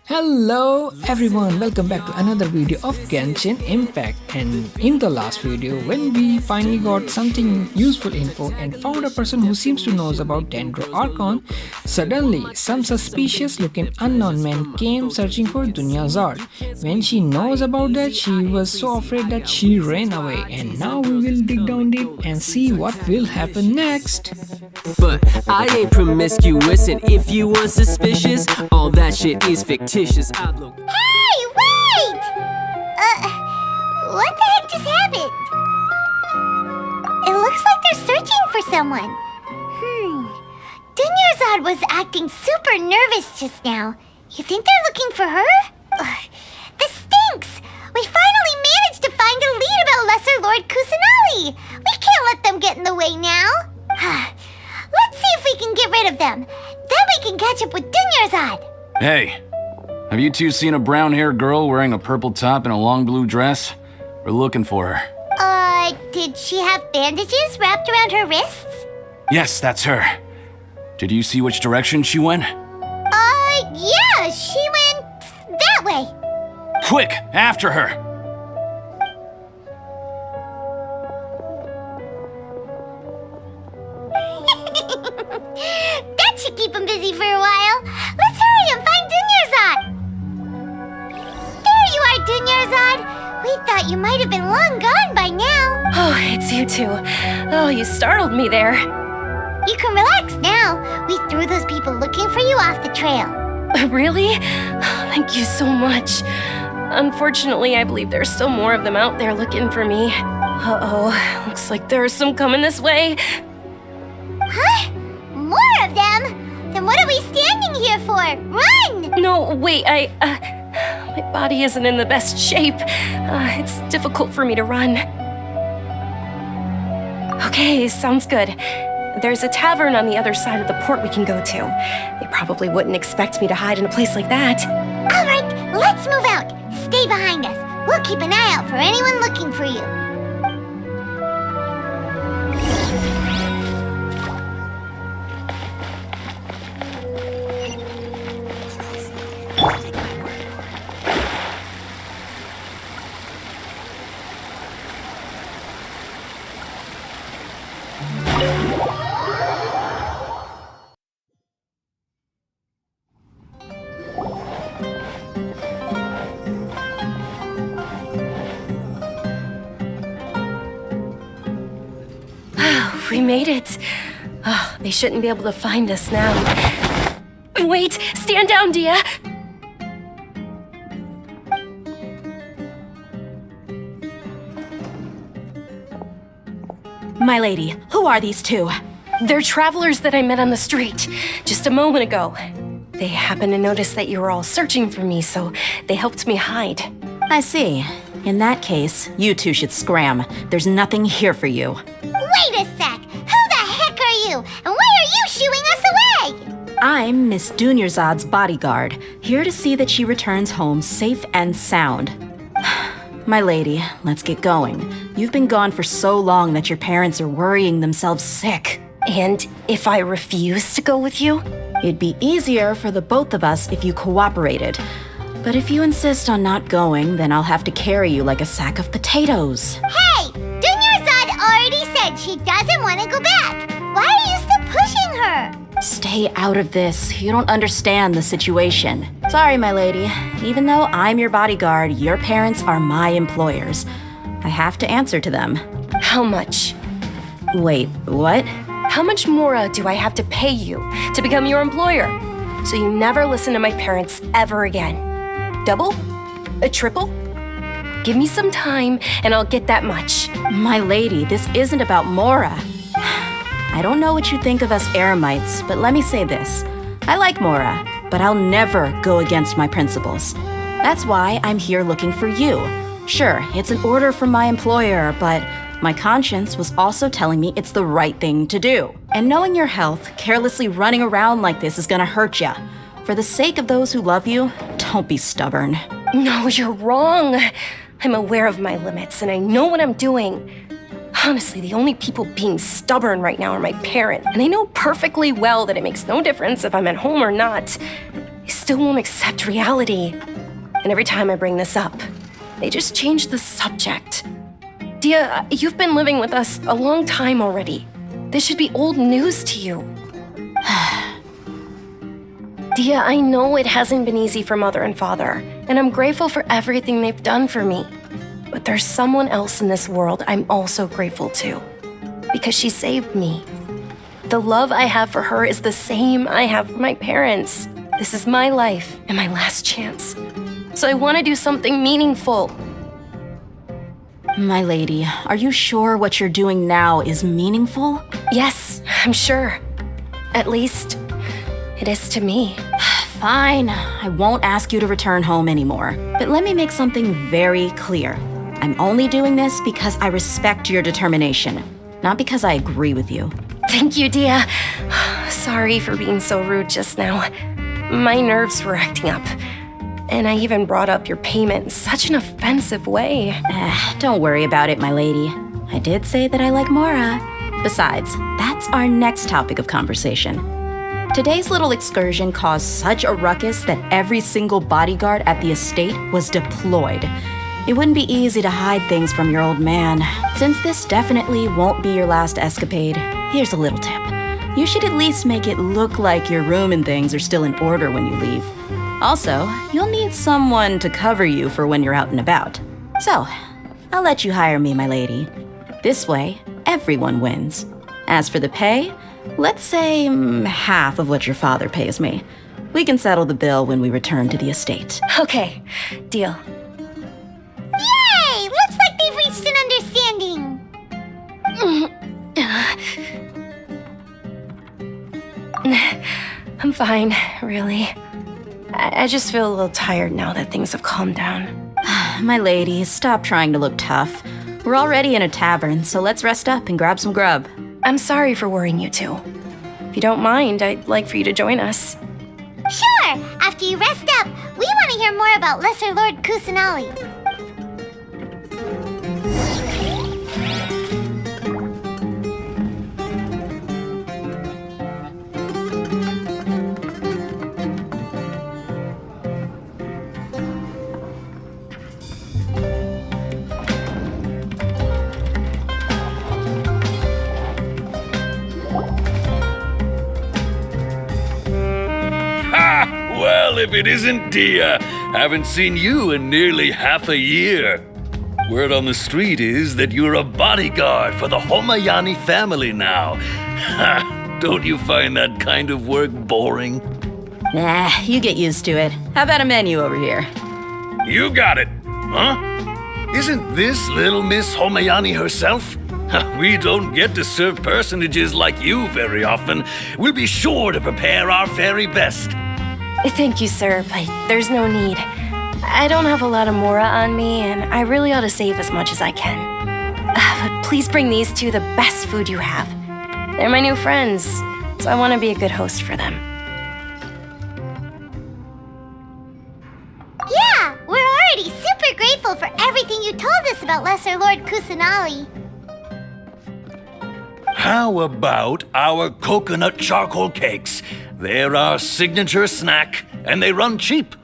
Hello everyone, welcome back to another video of Genshin Impact. And in the last video, when we finally got something useful info and found a person who seems to knows about Dendro Archon, suddenly some suspicious looking unknown man came searching for Dunyazad. When she knows about that, she was so afraid that she ran away, and now we will dig down deep and see what will happen next. But I ain't promiscuous, and if you were suspicious, all that shit is fictitious. Hey, wait! What the heck just happened? It looks like they're searching for someone. Dunyarzad was acting super nervous just now. You think they're looking for her? This stinks! We finally managed to find a lead about Lesser Lord Kusanali! We can't let them get in the way now! Let's see if we can get rid of them. Then we can catch up with Dunyarzad! Hey, have you two seen a brown-haired girl wearing a purple top and a long blue dress? We're looking for her. Did she have bandages wrapped around her wrists? Yes, that's her. Did you see which direction she went? Yeah, she went that way. Quick, after her! That should keep him busy for a while. Let's hurry and find Dunyarzad. There you are, Dunyarzad. We thought you might have been long gone by now. Oh, it's you two. Oh, you startled me there. You can relax now. We threw those people looking for you off the trail. Really? Thank you so much. Unfortunately, I believe there's still more of them out there looking for me. Uh-oh, looks like there's some coming this way. Huh? More of them? Then what are we standing here for? Run! No, wait, my body isn't in the best shape. It's difficult for me to run. Okay, sounds good. There's a tavern on the other side of the port we can go to. They probably wouldn't expect me to hide in a place like that. All right, let's move out. Stay behind us. We'll keep an eye out for anyone looking for you. We made it. Oh, they shouldn't be able to find us now. Wait, stand down, Dia. My lady, who are these two? They're travelers that I met on the street just a moment ago. They happened to notice that you were all searching for me, so they helped me hide. I see. In that case, you two should scram. There's nothing here for you. Wait a sec! Who the heck are you? And why are you shooing us away? I'm Miss Dunyarzad's bodyguard, here to see that she returns home safe and sound. My lady, let's get going. You've been gone for so long that your parents are worrying themselves sick. And if I refuse to go with you? It'd be easier for the both of us if you cooperated. But if you insist on not going, then I'll have to carry you like a sack of potatoes. Hey! Dunyarzad already said she doesn't want to go back. Why are you still pushing her? Stay out of this. You don't understand the situation. Sorry, my lady. Even though I'm your bodyguard, your parents are my employers. I have to answer to them. How much? Wait, what? How much more do I have to pay you to become your employer? So you never listen to my parents ever again. Double? A triple? Give me some time and I'll get that much. My lady, this isn't about Mora. I don't know what you think of us Eremites, but let me say this. I like Mora, but I'll never go against my principles. That's why I'm here looking for you. Sure, it's an order from my employer, but my conscience was also telling me it's the right thing to do. And knowing your health, carelessly running around like this is gonna hurt ya. For the sake of those who love you, don't be stubborn. No, you're wrong. I'm aware of my limits and I know what I'm doing. Honestly, the only people being stubborn right now are my parents, and they know perfectly well that it makes no difference if I'm at home or not. They still won't accept reality. And every time I bring this up, they just change the subject. Dia, you've been living with us a long time already. This should be old news to you. Dia, I know it hasn't been easy for Mother and Father, and I'm grateful for everything they've done for me. But there's someone else in this world I'm also grateful to, because she saved me. The love I have for her is the same I have for my parents. This is my life and my last chance. So I want to do something meaningful. My lady, are you sure what you're doing now is meaningful? Yes, I'm sure. At least, it is to me. Fine, I won't ask you to return home anymore. But let me make something very clear. I'm only doing this because I respect your determination, not because I agree with you. Thank you, Dia. Sorry for being so rude just now. My nerves were acting up. And I even brought up your payment in such an offensive way. Don't worry about it, my lady. I did say that I like Mora. Besides, that's our next topic of conversation. Today's little excursion caused such a ruckus that every single bodyguard at the estate was deployed. It wouldn't be easy to hide things from your old man. Since this definitely won't be your last escapade, here's a little tip. You should at least make it look like your room and things are still in order when you leave. Also, you'll need someone to cover you for when you're out and about. So, I'll let you hire me, my lady. This way, everyone wins. As for the pay, let's say half of what your father pays me. We can settle the bill when we return to the estate. Okay, deal. Yay! Looks like they've reached an understanding. I'm fine, really. I just feel a little tired now that things have calmed down. My lady, stop trying to look tough. We're already in a tavern, so let's rest up and grab some grub. I'm sorry for worrying you two. If you don't mind, I'd like for you to join us. Sure! After you rest up, we want to hear more about Lesser Lord Kusanali. Well, if it isn't Dia, haven't seen you in nearly half a year. Word on the street is that you're a bodyguard for the Homayani family now. Ha! Don't you find that kind of work boring? Nah, you get used to it. How about a menu over here? You got it, huh? Isn't this little Miss Homayani herself? We don't get to serve personages like you very often. We'll be sure to prepare our very best. Thank you, sir, but there's no need. I don't have a lot of Mora on me, and I really ought to save as much as I can. But please bring these two the best food you have. They're my new friends, so I want to be a good host for them. Yeah, we're already super grateful for everything you told us about Lesser Lord Kusanali. How about our coconut charcoal cakes? They're our signature snack, and they run cheap.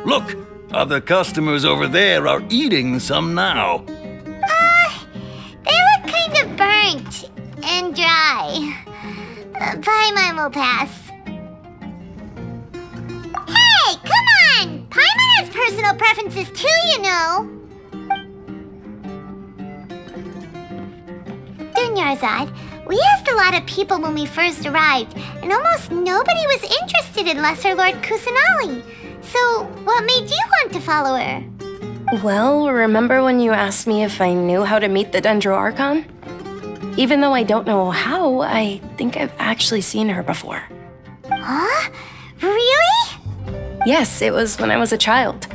Look, other customers over there are eating some now. They look kind of burnt and dry. Paimon will pass. Hey, come on! Paimon has personal preferences too, you know. Dunyarzad, we asked a lot of people when we first arrived, and almost nobody was interested in Lesser Lord Kusanali. So, what made you want to follow her? Well, remember when you asked me if I knew how to meet the Dendro Archon? Even though I don't know how, I think I've actually seen her before. Huh? Really? Yes, it was when I was a child.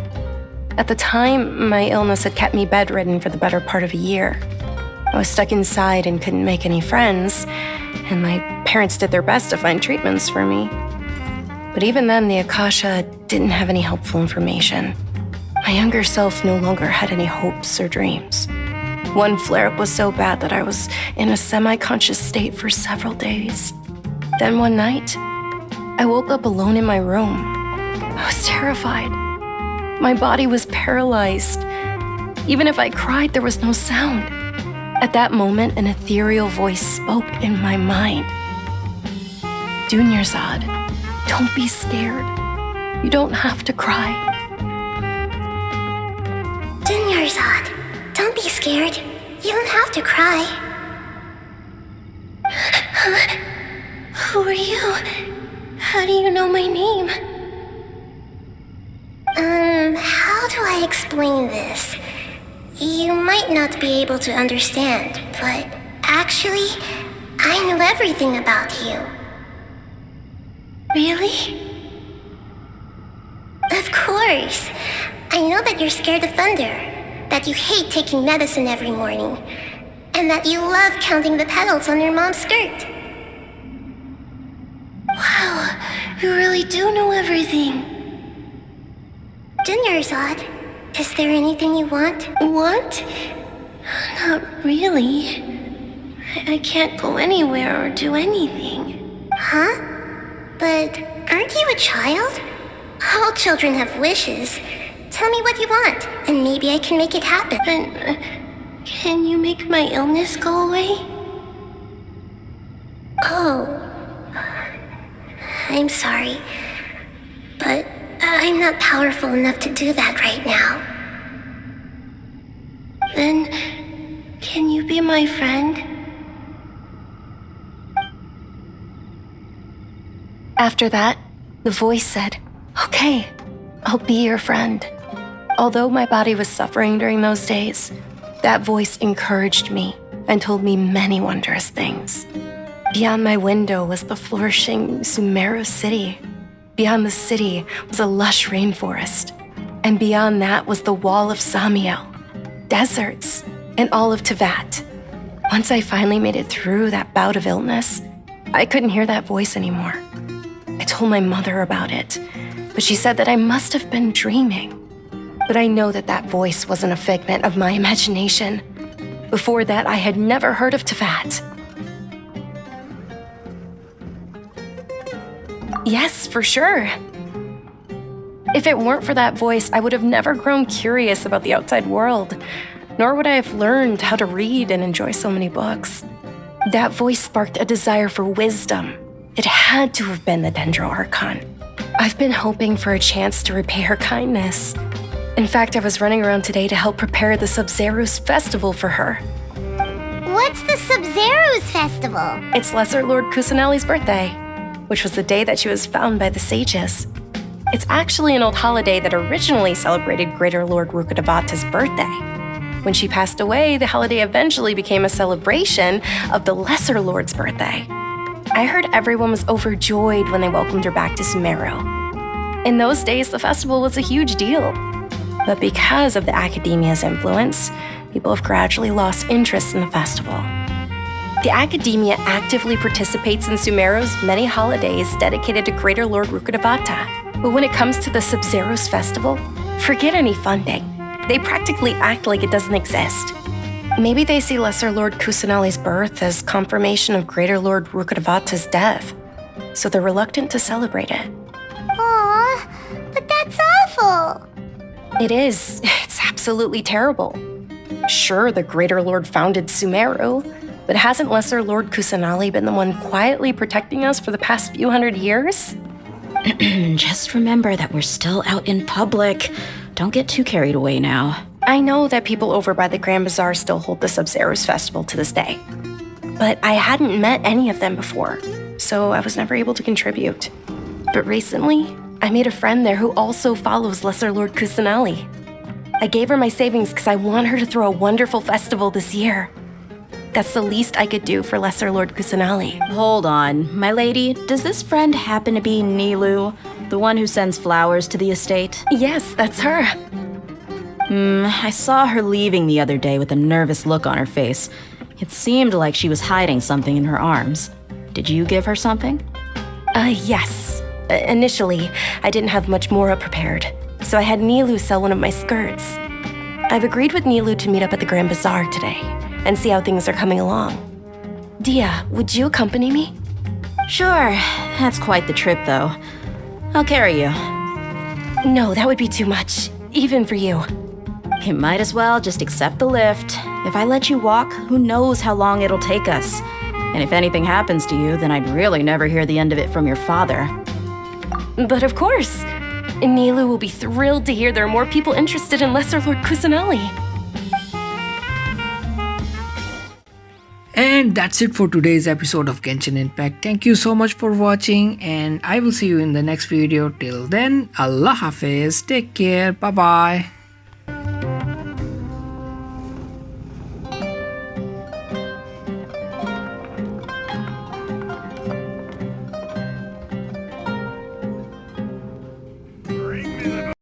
At the time, my illness had kept me bedridden for the better part of a year. I was stuck inside and couldn't make any friends, and my parents did their best to find treatments for me. But even then, the Akasha didn't have any helpful information. My younger self no longer had any hopes or dreams. One flare-up was so bad that I was in a semi-conscious state for several days. Then one night, I woke up alone in my room, I was terrified. My body was paralyzed. Even if I cried, there was no sound. At that moment, an ethereal voice spoke in my mind. Dunyarzad, don't be scared. You don't have to cry. Dunyarzad, don't be scared. You don't have to cry. Who are you? How do you know my name? How do I explain this? You might not be able to understand, but actually, I know everything about you. Really? Of course. I know that you're scared of thunder, that you hate taking medicine every morning, and that you love counting the petals on your mom's skirt. Wow, you really do know everything. Dunyarzad, is there anything you want? Want? Not really. I can't go anywhere or do anything. Huh? But aren't you a child? All children have wishes. Tell me what you want, and maybe I can make it happen. But can you make my illness go away? Oh. I'm sorry, but I'm not powerful enough to do that right now. Then, can you be my friend? After that, the voice said, "Okay, I'll be your friend." Although my body was suffering during those days, that voice encouraged me and told me many wondrous things. Beyond my window was the flourishing Sumeru city. Beyond the city was a lush rainforest. And beyond that was the wall of Samiel, deserts, and all of Tevat. Once I finally made it through that bout of illness, I couldn't hear that voice anymore. I told my mother about it, but she said that I must have been dreaming. But I know that that voice wasn't a figment of my imagination. Before that, I had never heard of Tevat. Yes, for sure. If it weren't for that voice, I would have never grown curious about the outside world, nor would I have learned how to read and enjoy so many books. That voice sparked a desire for wisdom. It had to have been the Dendro Archon. I've been hoping for a chance to repay her kindness. In fact, I was running around today to help prepare the Sub-Zerus festival for her. What's the Sub-Zerus festival? It's Lesser Lord Kusanali's birthday, which was the day that she was found by the sages. It's actually an old holiday that originally celebrated Greater Lord Rukkhadevata's birthday. When she passed away, the holiday eventually became a celebration of the Lesser Lord's birthday. I heard everyone was overjoyed when they welcomed her back to Sumeru. In those days, the festival was a huge deal. But because of the academia's influence, people have gradually lost interest in the festival. The academia actively participates in Sumeru's many holidays dedicated to Greater Lord Rukkhadevata. But when it comes to the Sub-Zerus festival, forget any funding. They practically act like it doesn't exist. Maybe they see Lesser Lord Kusanali's birth as confirmation of Greater Lord Rukkhadevata's death, so they're reluctant to celebrate it. Aw, but that's awful. It is. It's absolutely terrible. Sure, the Greater Lord founded Sumeru, but hasn't Lesser Lord Kusanali been the one quietly protecting us for the past few hundred years? Just remember that we're still out in public. Don't get too carried away now. I know that people over by the Grand Bazaar still hold the Sub-Zerus festival to this day, but I hadn't met any of them before, so I was never able to contribute. But recently, I made a friend there who also follows Lesser Lord Kusanali. I gave her my savings because I want her to throw a wonderful festival this year. That's the least I could do for Lesser Lord Kusanali. Hold on, my lady. Does this friend happen to be Nilu, the one who sends flowers to the estate? Yes, that's her. I saw her leaving the other day with a nervous look on her face. It seemed like she was hiding something in her arms. Did you give her something? Yes. Initially, I didn't have much Mora prepared, so I had Nilu sell one of my skirts. I've agreed with Nilu to meet up at the Grand Bazaar today and see how things are coming along. Dia, would you accompany me? Sure. That's quite the trip, though. I'll carry you. No, that would be too much, even for you. You might as well just accept the lift. If I let you walk, who knows how long it'll take us? And if anything happens to you, then I'd really never hear the end of it from your father. But of course, Nilu will be thrilled to hear there are more people interested in Lesser Lord Kusanali. And that's it for today's episode of Genshin Impact. Thank you so much for watching, and I will see you in the next video. Till then, Allah Hafiz, take care, bye bye.